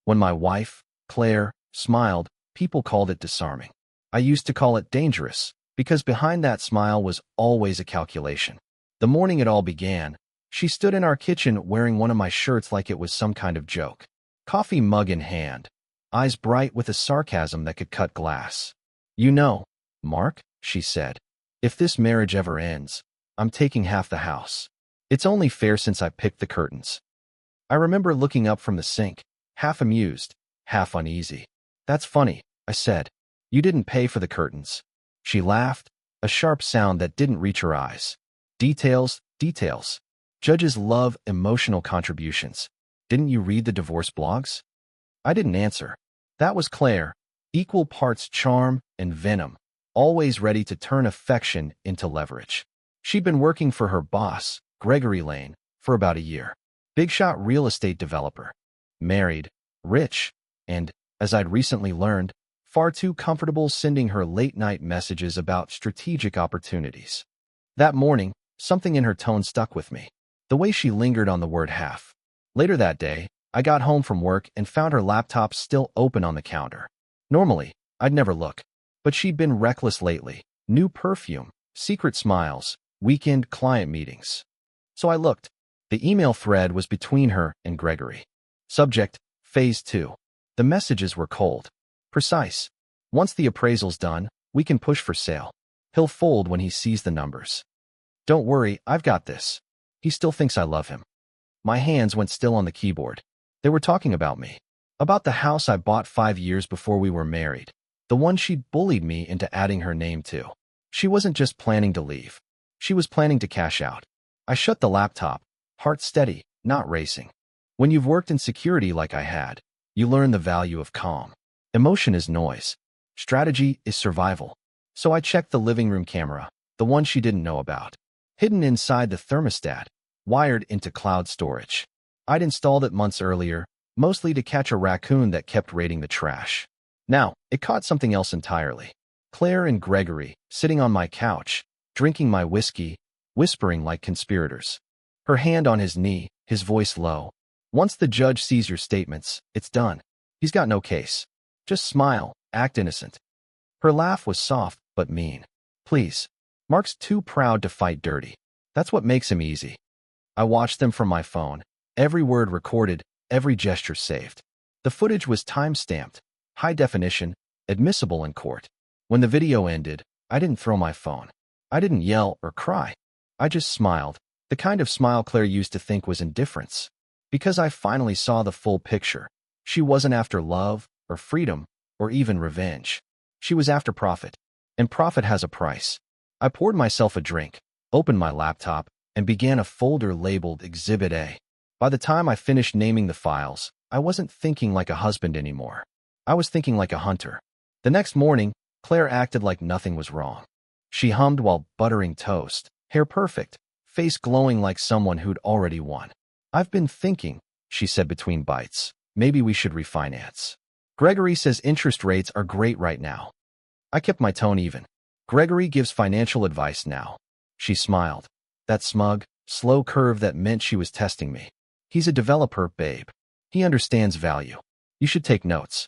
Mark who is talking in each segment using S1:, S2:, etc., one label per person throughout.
S1: When my wife, Claire, smiled, people called it disarming. I used to call it dangerous, because behind that smile was always a calculation. The morning it all began, she stood in our kitchen wearing one of my shirts like it was some kind of joke. Coffee mug in hand, eyes bright with a sarcasm that could cut glass. "You know, Mark," she said, "if this marriage ever ends, I'm taking half the house. It's only fair since I picked the curtains." I remember looking up from the sink, half amused, half uneasy. "That's funny," I said. "You didn't pay for the curtains." She laughed, a sharp sound that didn't reach her eyes. "Details, details. Judges love emotional contributions. Didn't you read the divorce blogs?" I didn't answer. That was Claire, equal parts charm and venom, always ready to turn affection into leverage. She'd been working for her boss, Gregory Lane, for about a year. Big-shot real estate developer. Married, rich, and, as I'd recently learned, far too comfortable sending her late-night messages about strategic opportunities. That morning, something in her tone stuck with me. The way she lingered on the word half. Later that day, I got home from work and found her laptop still open on the counter. Normally, I'd never look, but she'd been reckless lately. New perfume, secret smiles, weekend client meetings. So I looked. The email thread was between her and Gregory. Subject, Phase 2. The messages were cold. Precise. "Once the appraisal's done, we can push for sale. He'll fold when he sees the numbers. Don't worry, I've got this. He still thinks I love him." My hands went still on the keyboard. They were talking about me. About the house I bought 5 years before we were married. The one she'd bullied me into adding her name to. She wasn't just planning to leave. She was planning to cash out. I shut the laptop, heart steady, not racing. When you've worked in security like I had, you learn the value of calm. Emotion is noise. Strategy is survival. So I checked the living room camera, the one she didn't know about. Hidden inside the thermostat, wired into cloud storage. I'd installed it months earlier, mostly to catch a raccoon that kept raiding the trash. Now, it caught something else entirely. Claire and Gregory, sitting on my couch, drinking my whiskey, whispering like conspirators. Her hand on his knee, his voice low. "Once the judge sees your statements, it's done. He's got no case. Just smile, act innocent." Her laugh was soft but mean. "Please. Mark's too proud to fight dirty. That's what makes him easy." I watched them from my phone, every word recorded, every gesture saved. The footage was time-stamped, high definition, admissible in court. When the video ended, I didn't throw my phone. I didn't yell or cry. I just smiled, the kind of smile Claire used to think was indifference. Because I finally saw the full picture. She wasn't after love, or freedom, or even revenge. She was after profit. And profit has a price. I poured myself a drink, opened my laptop, and began a folder labeled Exhibit A. By the time I finished naming the files, I wasn't thinking like a husband anymore. I was thinking like a hunter. The next morning, Claire acted like nothing was wrong. She hummed while buttering toast, hair perfect, face glowing like someone who'd already won. "I've been thinking," she said between bites, "maybe we should refinance. Gregory says interest rates are great right now." I kept my tone even. "Gregory gives financial advice now." She smiled. That smug, slow curve that meant she was testing me. "He's a developer, babe. He understands value. You should take notes."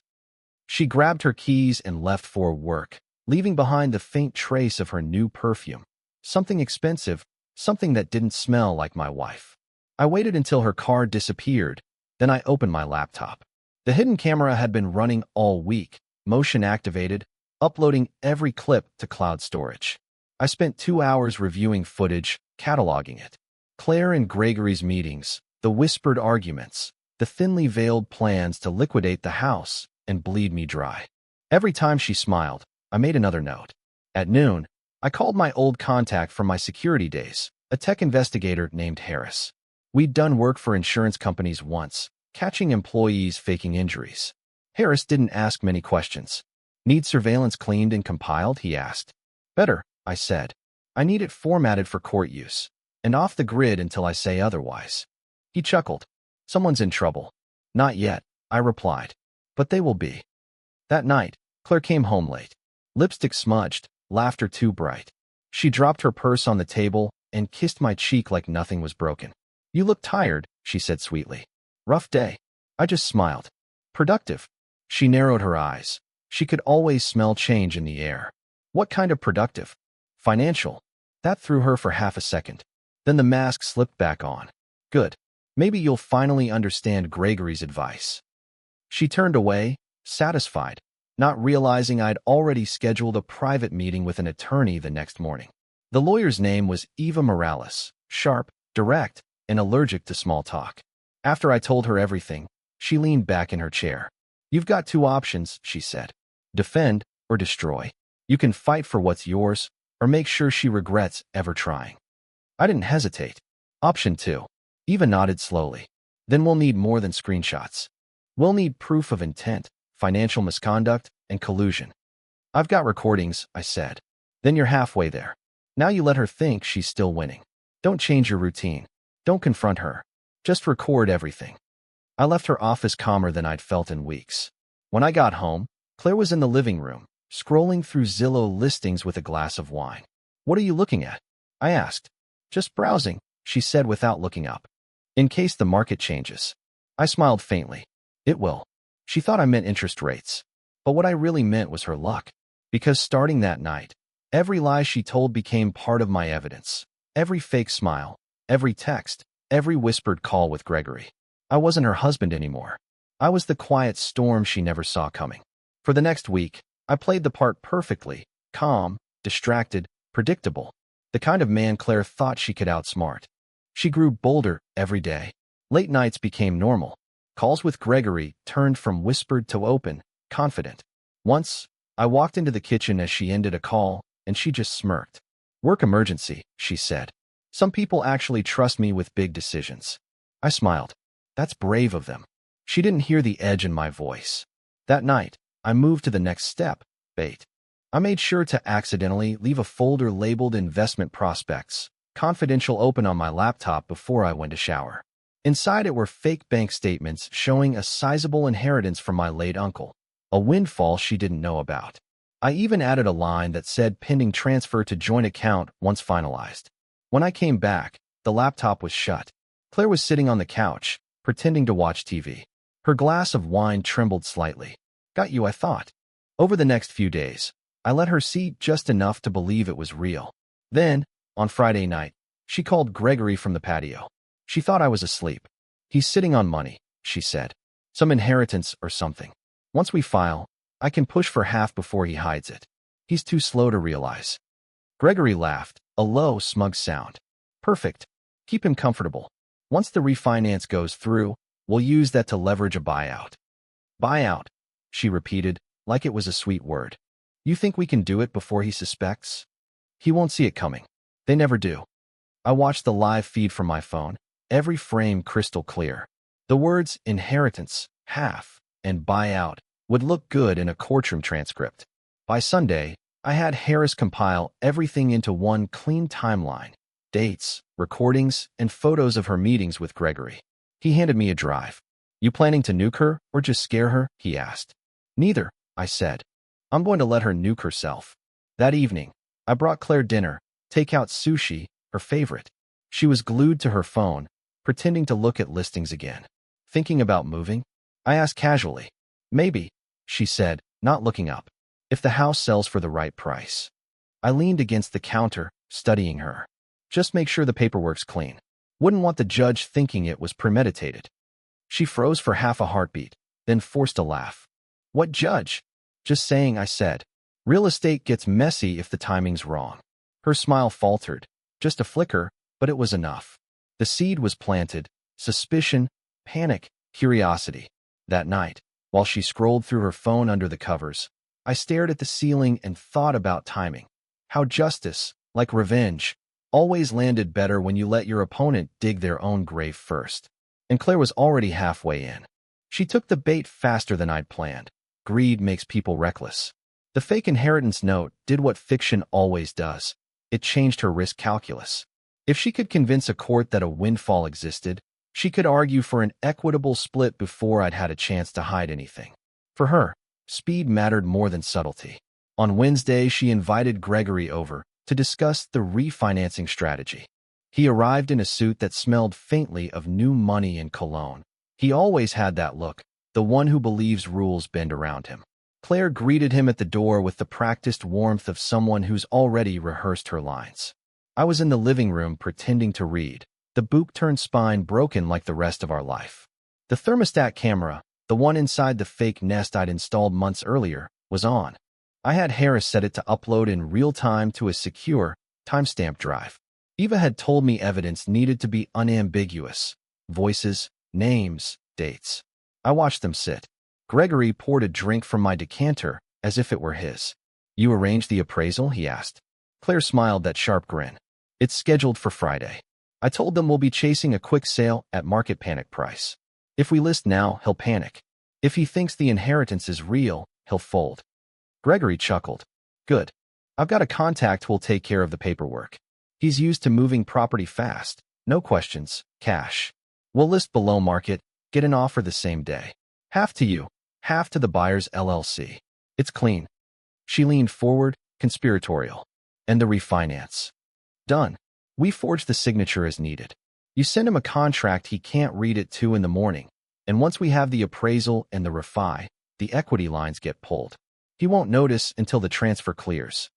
S1: She grabbed her keys and left for work, leaving behind the faint trace of her new perfume. Something expensive, something that didn't smell like my wife. I waited until her car disappeared, then I opened my laptop. The hidden camera had been running all week, motion activated, uploading every clip to cloud storage. I spent 2 hours reviewing footage, cataloging it. Claire and Gregory's meetings, the whispered arguments, the thinly veiled plans to liquidate the house and bleed me dry. Every time she smiled, I made another note. At noon, I called my old contact from my security days, a tech investigator named Harris. We'd done work for insurance companies once, catching employees faking injuries. Harris didn't ask many questions. "Need surveillance cleaned and compiled?" he asked. "Better," I said. "I need it formatted for court use, and off the grid until I say otherwise." He chuckled. "Someone's in trouble." "Not yet," I replied. "But they will be." That night, Claire came home late. Lipstick smudged, laughter too bright. She dropped her purse on the table and kissed my cheek like nothing was broken. "You look tired," she said sweetly. "Rough day." I just smiled. Productive. She narrowed her eyes. She could always smell change in the air. What kind of productive? Financial. That threw her for half a second. Then the mask slipped back on. Good. Maybe you'll finally understand Gregory's advice. She turned away, satisfied, not realizing I'd already scheduled a private meeting with an attorney the next morning. The lawyer's name was Eva Morales, sharp, direct, and allergic to small talk. After I told her everything, she leaned back in her chair. You've got two options, she said. Defend or destroy. You can fight for what's yours, or make sure she regrets ever trying. I didn't hesitate. Option 2. Eva nodded slowly. Then we'll need more than screenshots. We'll need proof of intent, financial misconduct, and collusion. I've got recordings, I said. Then you're halfway there. Now you let her think she's still winning. Don't change your routine. Don't confront her. Just record everything. I left her office calmer than I'd felt in weeks. When I got home, Claire was in the living room, scrolling through Zillow listings with a glass of wine. What are you looking at? I asked. Just browsing, she said without looking up. In case the market changes. I smiled faintly. It will. She thought I meant interest rates. But what I really meant was her luck. Because starting that night, every lie she told became part of my evidence. Every fake smile, every text, every whispered call with Gregory. I wasn't her husband anymore. I was the quiet storm she never saw coming. For the next week, I played the part perfectly, calm, distracted, predictable. The kind of man Claire thought she could outsmart. She grew bolder every day. Late nights became normal. Calls with Gregory turned from whispered to open, confident. Once, I walked into the kitchen as she ended a call, and she just smirked. Work emergency, she said. Some people actually trust me with big decisions. I smiled. That's brave of them. She didn't hear the edge in my voice. That night, I moved to the next step, bait. I made sure to accidentally leave a folder labeled investment prospects, confidential open on my laptop before I went to shower. Inside it were fake bank statements showing a sizable inheritance from my late uncle, a windfall she didn't know about. I even added a line that said pending transfer to joint account once finalized. When I came back, the laptop was shut. Claire was sitting on the couch, pretending to watch TV. Her glass of wine trembled slightly. Got you, I thought. Over the next few days, I let her see just enough to believe it was real. Then, on Friday night, she called Gregory from the patio. She thought I was asleep. He's sitting on money, she said. Some inheritance or something. Once we file, I can push for half before he hides it. He's too slow to realize. Gregory laughed, a low, smug sound. Perfect. Keep him comfortable. Once the refinance goes through, we'll use that to leverage a buyout. Buyout, she repeated, like it was a sweet word. You think we can do it before he suspects? He won't see it coming. They never do. I watched the live feed from my phone, every frame crystal clear. The words inheritance, half, and buyout would look good in a courtroom transcript. By Sunday, I had Harris compile everything into one clean timeline. Dates, recordings, and photos of her meetings with Gregory. He handed me a drive. You planning to nuke her or just scare her? He asked. Neither, I said. I'm going to let her nuke herself. That evening, I brought Claire dinner, takeout sushi, her favorite. She was glued to her phone, pretending to look at listings again. Thinking about moving? I asked casually. Maybe, she said, not looking up. If the house sells for the right price. I leaned against the counter, studying her. Just make sure the paperwork's clean. Wouldn't want the judge thinking it was premeditated. She froze for half a heartbeat, then forced a laugh. What judge? Just saying, I said. Real estate gets messy if the timing's wrong. Her smile faltered. Just a flicker, but it was enough. The seed was planted. Suspicion, panic, curiosity. That night, while she scrolled through her phone under the covers, I stared at the ceiling and thought about timing. How justice, like revenge, always landed better when you let your opponent dig their own grave first. And Claire was already halfway in. She took the bait faster than I'd planned. Greed makes people reckless. The fake inheritance note did what fiction always does. It changed her risk calculus. If she could convince a court that a windfall existed, she could argue for an equitable split before I'd had a chance to hide anything. For her, speed mattered more than subtlety. On Wednesday, she invited Gregory over to discuss the refinancing strategy. He arrived in a suit that smelled faintly of new money and cologne. He always had that look, the one who believes rules bend around him. Claire greeted him at the door with the practiced warmth of someone who's already rehearsed her lines. I was in the living room pretending to read, the book-turned spine broken like the rest of our life. The thermostat camera, the one inside the fake nest I'd installed months earlier, was on. I had Harris set it to upload in real time to a secure, timestamp drive. Eva had told me evidence needed to be unambiguous. Voices, names, dates. I watched them sit. Gregory poured a drink from my decanter, as if it were his. "You arranged the appraisal?" he asked. Claire smiled that sharp grin. "It's scheduled for Friday. I told them we'll be chasing a quick sale at market panic price. If we list now, he'll panic. If he thinks the inheritance is real, he'll fold." Gregory chuckled. "Good. I've got a contact who'll take care of the paperwork. He's used to moving property fast. No questions, cash. We'll list below market, get an offer the same day. Half to you, half to the buyer's LLC. It's clean." She leaned forward, conspiratorial. "And the refinance?" "Done. We forge the signature as needed. You send him a contract he can't read at 2 in the morning, and once we have the appraisal and the refi, the equity lines get pulled. He won't notice until the transfer clears."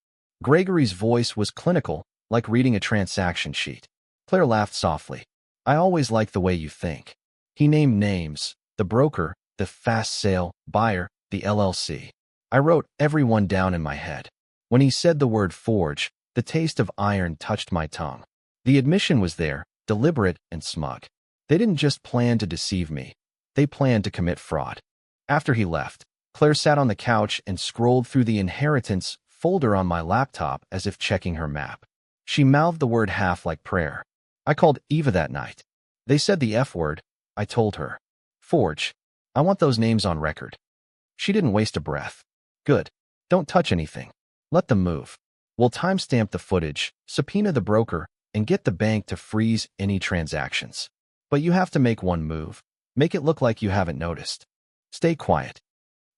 S1: Gregory's voice was clinical, like reading a transaction sheet. Claire laughed softly. "I always like the way you think." He named names, the broker, the fast sale buyer, the LLC. I wrote everyone down in my head. When he said the word forge, the taste of iron touched my tongue. The admission was there, deliberate and smug. They didn't just plan to deceive me. They planned to commit fraud. After he left, Claire sat on the couch and scrolled through the inheritance folder on my laptop as if checking her map. She mouthed the word half like prayer. I called Eva that night. "They said the F word," I told her. "Forge. I want those names on record." She didn't waste a breath. "Good. Don't touch anything. Let them move. We'll timestamp the footage, subpoena the broker, and get the bank to freeze any transactions. But you have to make one move. Make it look like you haven't noticed. Stay quiet."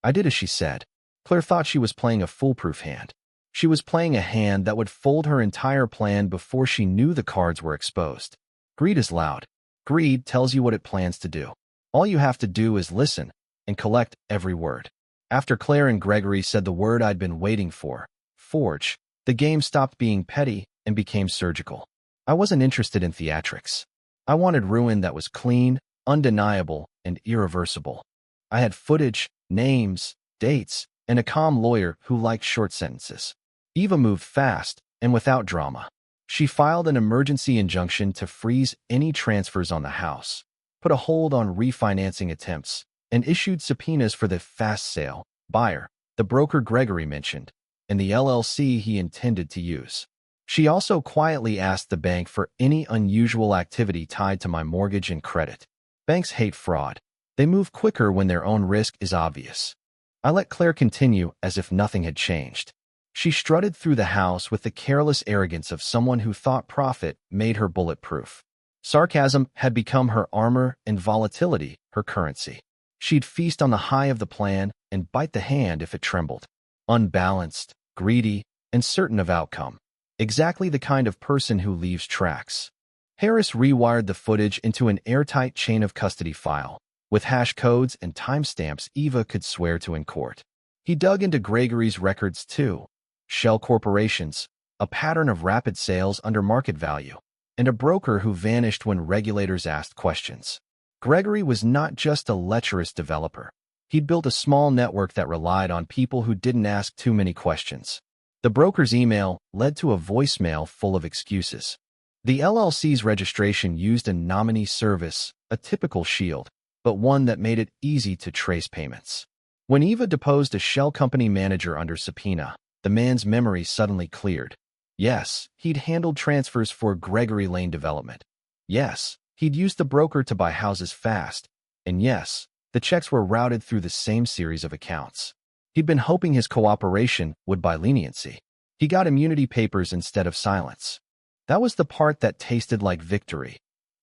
S1: I did as she said. Claire thought she was playing a foolproof hand. She was playing a hand that would fold her entire plan before she knew the cards were exposed. Greed is loud. Greed tells you what it plans to do. All you have to do is listen and collect every word. After Claire and Gregory said the word I'd been waiting for, forge, the game stopped being petty and became surgical. I wasn't interested in theatrics. I wanted ruin that was clean, undeniable, and irreversible. I had footage, names, dates, and a calm lawyer who liked short sentences. Eva moved fast and without drama. She filed an emergency injunction to freeze any transfers on the house, put a hold on refinancing attempts, and issued subpoenas for the fast sale buyer, the broker Gregory mentioned, and the LLC he intended to use. She also quietly asked the bank for any unusual activity tied to my mortgage and credit. Banks hate fraud. They move quicker when their own risk is obvious. I let Claire continue as if nothing had changed. She strutted through the house with the careless arrogance of someone who thought profit made her bulletproof. Sarcasm had become her armor and volatility her currency. She'd feast on the high of the plan and bite the hand if it trembled. Unbalanced, greedy, and certain of outcome. Exactly the kind of person who leaves tracks. Harris rewired the footage into an airtight chain of custody file, with hash codes and timestamps Eva could swear to in court. He dug into Gregory's records too. Shell corporations, a pattern of rapid sales under market value, and a broker who vanished when regulators asked questions. Gregory was not just a lecherous developer. He'd built a small network that relied on people who didn't ask too many questions. The broker's email led to a voicemail full of excuses. The LLC's registration used a nominee service, a typical shield, but one that made it easy to trace payments. When Eva deposed a shell company manager under subpoena, the man's memory suddenly cleared. Yes, he'd handled transfers for Gregory Lane Development. Yes, he'd used the broker to buy houses fast. And yes, the checks were routed through the same series of accounts. He'd been hoping his cooperation would buy leniency. He got immunity papers instead of silence. That was the part that tasted like victory.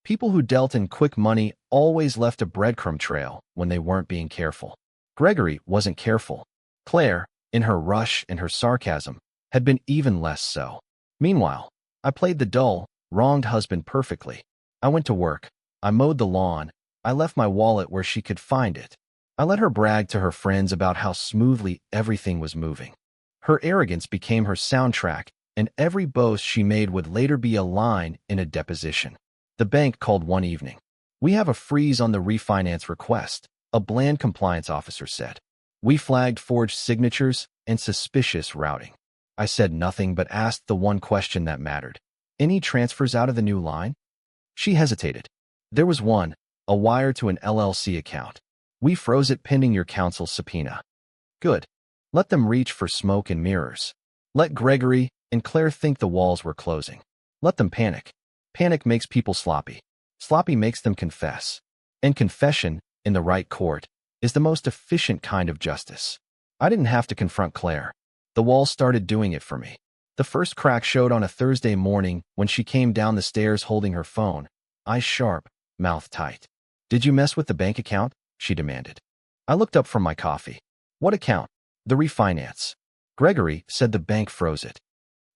S1: People who dealt in quick money always left a breadcrumb trail when they weren't being careful. Gregory wasn't careful. Claire, in her rush and her sarcasm, had been even less so. Meanwhile, I played the dull, wronged husband perfectly. I went to work. I mowed the lawn. I left my wallet where she could find it. I let her brag to her friends about how smoothly everything was moving. Her arrogance became her soundtrack, and every boast she made would later be a line in a deposition. The bank called one evening. "We have a freeze on the refinance request," a bland compliance officer said. We flagged forged signatures and suspicious routing. I said nothing but asked the one question that mattered. "Any transfers out of the new line?" She hesitated. "There was one, a wire to an LLC account. We froze it pending your counsel's subpoena." "Good. Let them reach for smoke and mirrors. Let Gregory and Claire think the walls were closing. Let them panic. Panic makes people sloppy. Sloppy makes them confess. And confession, in the right court, is the most efficient kind of justice." I didn't have to confront Claire. The walls started doing it for me. The first crack showed on a Thursday morning when she came down the stairs holding her phone, eyes sharp, mouth tight. "Did you mess with the bank account?" she demanded. I looked up from my coffee. "What account?" "The refinance." "Gregory said the bank froze it."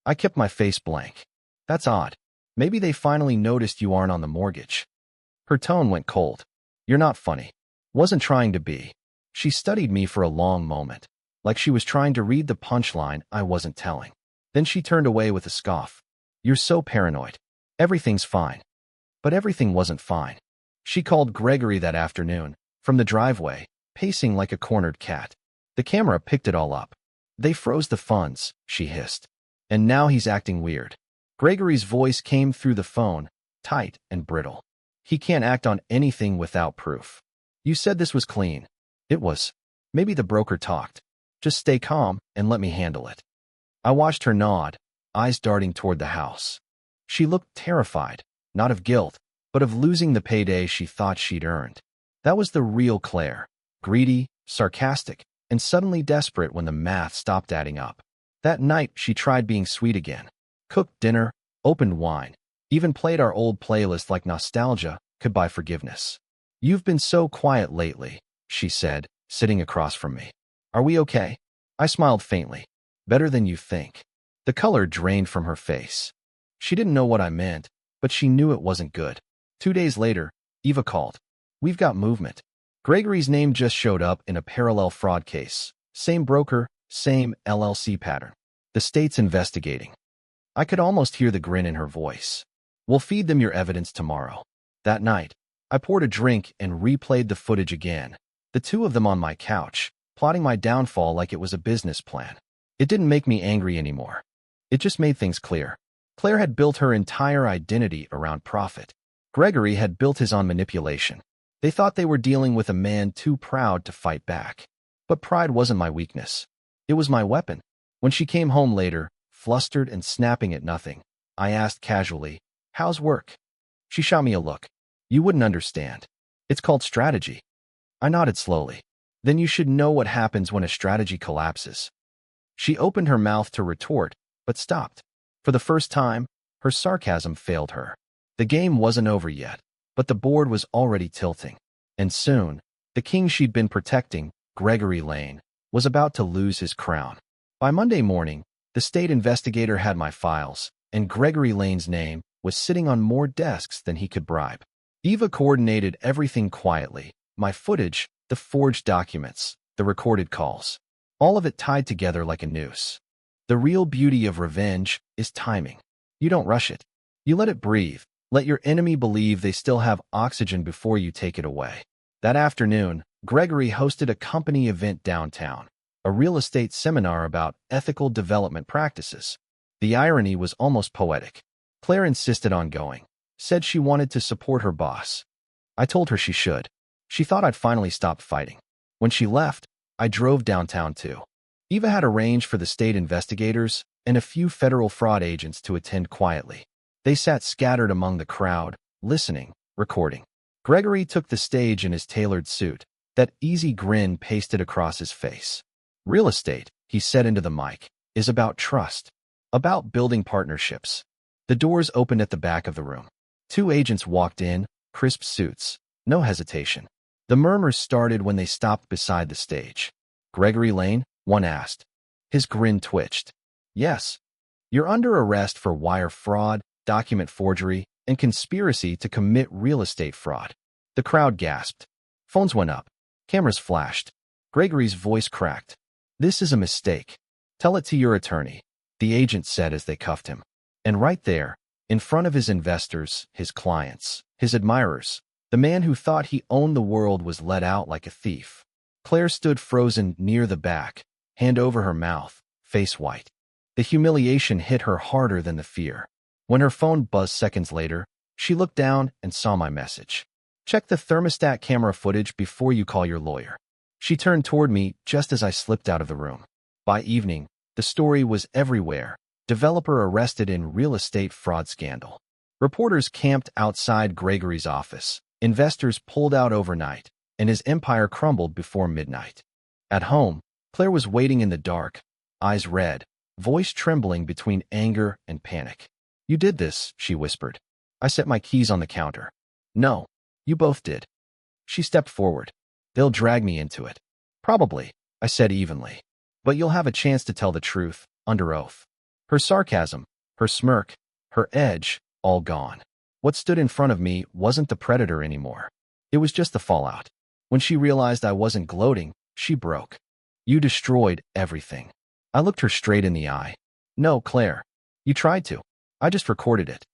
S1: I kept my face blank. "That's odd. Maybe they finally noticed you aren't on the mortgage." Her tone went cold. "You're not funny." Wasn't trying to be. She studied me for a long moment, like she was trying to read the punchline I wasn't telling. Then she turned away with a scoff. "You're so paranoid. Everything's fine." But everything wasn't fine. She called Gregory that afternoon, from the driveway, pacing like a cornered cat. The camera picked it all up. "They froze the funds," she hissed. "And now he's acting weird." Gregory's voice came through the phone, tight and brittle. "He can't act on anything without proof. You said this was clean." "It was." "Maybe the broker talked. Just stay calm and let me handle it." I watched her nod, eyes darting toward the house. She looked terrified, not of guilt, but of losing the payday she thought she'd earned. That was the real Claire, greedy, sarcastic, and suddenly desperate when the math stopped adding up. That night, she tried being sweet again. Cooked dinner, opened wine, even played our old playlist like nostalgia could buy forgiveness. "You've been so quiet lately," she said, sitting across from me. "Are we okay?" I smiled faintly. "Better than you think." The color drained from her face. She didn't know what I meant, but she knew it wasn't good. 2 days later, Eva called. "We've got movement." Gregory's name just showed up in a parallel fraud case. Same broker, same LLC pattern. The state's investigating. I could almost hear the grin in her voice. "We'll feed them your evidence tomorrow." That night, I poured a drink and replayed the footage again. The two of them on my couch, plotting my downfall like it was a business plan. It didn't make me angry anymore. It just made things clear. Claire had built her entire identity around profit. Gregory had built his on manipulation. They thought they were dealing with a man too proud to fight back. But pride wasn't my weakness. It was my weapon. When she came home later, flustered and snapping at nothing, I asked casually, "How's work?" She shot me a look. "You wouldn't understand. It's called strategy." I nodded slowly. "Then you should know what happens when a strategy collapses." She opened her mouth to retort, but stopped. For the first time, her sarcasm failed her. The game wasn't over yet, but the board was already tilting. And soon, the king she'd been protecting, Gregory Lane, was about to lose his crown. By Monday morning, the state investigator had my files, and Gregory Lane's name was sitting on more desks than he could bribe. Eva coordinated everything quietly. My footage, the forged documents, the recorded calls. All of it tied together like a noose. The real beauty of revenge is timing. You don't rush it. You let it breathe. Let your enemy believe they still have oxygen before you take it away. That afternoon, Gregory hosted a company event downtown, a real estate seminar about ethical development practices. The irony was almost poetic. Claire insisted on going, said she wanted to support her boss. I told her she should. She thought I'd finally stopped fighting. When she left, I drove downtown too. Eva had arranged for the state investigators and a few federal fraud agents to attend quietly. They sat scattered among the crowd, listening, recording. Gregory took the stage in his tailored suit, that easy grin pasted across his face. "Real estate," he said into the mic, "is about trust, about building partnerships." The doors opened at the back of the room. 2 agents walked in, crisp suits, no hesitation. The murmurs started when they stopped beside the stage. "Gregory Lane?" one asked. His grin twitched. "Yes. You're under arrest for wire fraud, document forgery, and conspiracy to commit real estate fraud." The crowd gasped. Phones went up. Cameras flashed. Gregory's voice cracked. "This is a mistake. Tell it to your attorney," the agent said as they cuffed him. And right there, in front of his investors, his clients, his admirers, the man who thought he owned the world was let out like a thief. Claire stood frozen near the back, hand over her mouth, face white. The humiliation hit her harder than the fear. When her phone buzzed seconds later, she looked down and saw my message. "Check the thermostat camera footage before you call your lawyer." She turned toward me just as I slipped out of the room. By evening, the story was everywhere. Developer arrested in real estate fraud scandal. Reporters camped outside Gregory's office. Investors pulled out overnight, and his empire crumbled before midnight. At home, Claire was waiting in the dark, eyes red, voice trembling between anger and panic. "You did this," she whispered. I set my keys on the counter. "No, you both did." She stepped forward. "They'll drag me into it." "Probably," I said evenly. "But you'll have a chance to tell the truth, under oath." Her sarcasm, her smirk, her edge, all gone. What stood in front of me wasn't the predator anymore. It was just the fallout. When she realized I wasn't gloating, she broke. "You destroyed everything." I looked her straight in the eye. "No, Claire. You tried to. I just recorded it."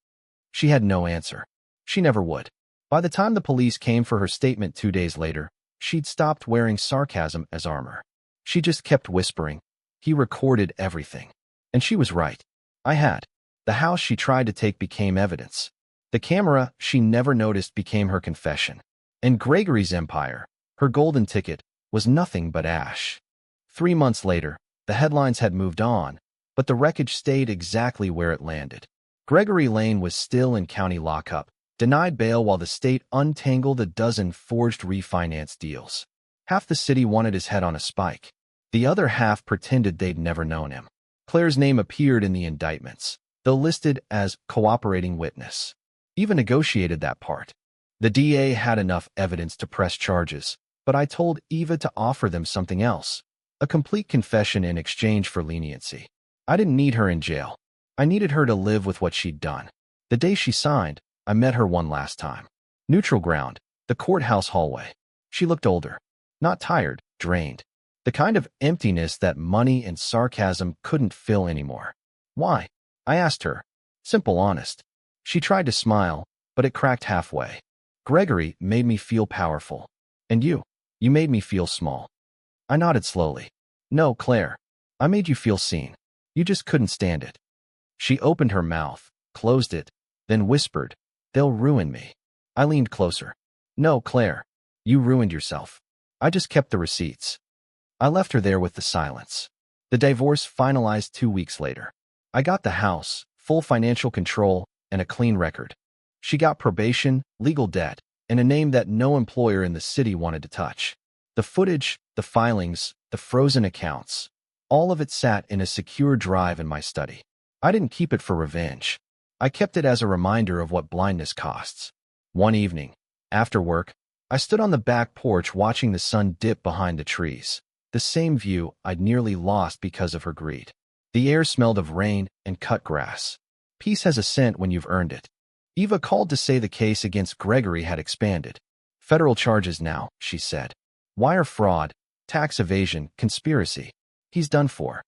S1: She had no answer. She never would. By the time the police came for her statement 2 days later, she'd stopped wearing sarcasm as armor. She just kept whispering, "He recorded everything." And she was right. I had. The house she tried to take became evidence. The camera she never noticed became her confession. And Gregory's empire, her golden ticket, was nothing but ash. 3 months later, the headlines had moved on, but the wreckage stayed exactly where it landed. Gregory Lane was still in county lockup, denied bail while the state untangled a dozen forged refinance deals. Half the city wanted his head on a spike. The other half pretended they'd never known him. Claire's name appeared in the indictments, though listed as cooperating witness. Eva negotiated that part. The DA had enough evidence to press charges, but I told Eva to offer them something else, a complete confession in exchange for leniency. I didn't need her in jail. I needed her to live with what she'd done. The day she signed, I met her one last time. Neutral ground, the courthouse hallway. She looked older. Not tired, drained. The kind of emptiness that money and sarcasm couldn't fill anymore. "Why?" I asked her. Simple, honest. She tried to smile, but it cracked halfway. "Gregory made me feel powerful. And you made me feel small." I nodded slowly. "No, Claire. I made you feel seen. You just couldn't stand it." She opened her mouth, closed it, then whispered, "They'll ruin me." I leaned closer. "No, Claire. You ruined yourself. I just kept the receipts." I left her there with the silence. The divorce finalized 2 weeks later. I got the house, full financial control, and a clean record. She got probation, legal debt, and a name that no employer in the city wanted to touch. The footage, the filings, the frozen accounts, all of it sat in a secure drive in my study. I didn't keep it for revenge. I kept it as a reminder of what blindness costs. One evening, after work, I stood on the back porch watching the sun dip behind the trees, the same view I'd nearly lost because of her greed. The air smelled of rain and cut grass. Peace has a scent when you've earned it. Eva called to say the case against Gregory had expanded. "Federal charges now," she said. "Wire fraud, tax evasion, conspiracy. He's done for."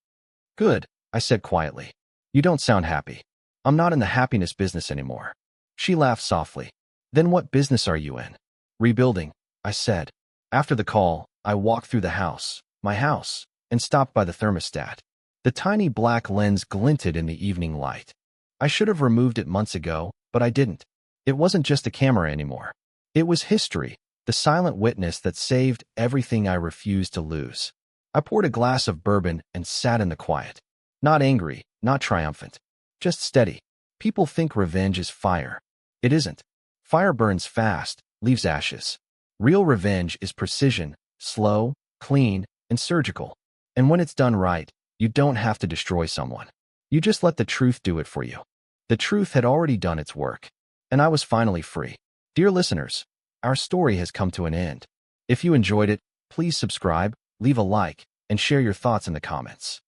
S1: "Good," I said quietly. "You don't sound happy." "I'm not in the happiness business anymore." She laughed softly. "Then what business are you in?" "Rebuilding," I said. After the call, I walked through the house, my house, and stopped by the thermostat. The tiny black lens glinted in the evening light. I should have removed it months ago, but I didn't. It wasn't just a camera anymore. It was history, the silent witness that saved everything I refused to lose. I poured a glass of bourbon and sat in the quiet. Not angry, not triumphant. Just steady. People think revenge is fire. It isn't. Fire burns fast, leaves ashes. Real revenge is precision, slow, clean, and surgical. And when it's done right, you don't have to destroy someone. You just let the truth do it for you. The truth had already done its work, and I was finally free. Dear listeners, our story has come to an end. If you enjoyed it, please subscribe, leave a like, and share your thoughts in the comments.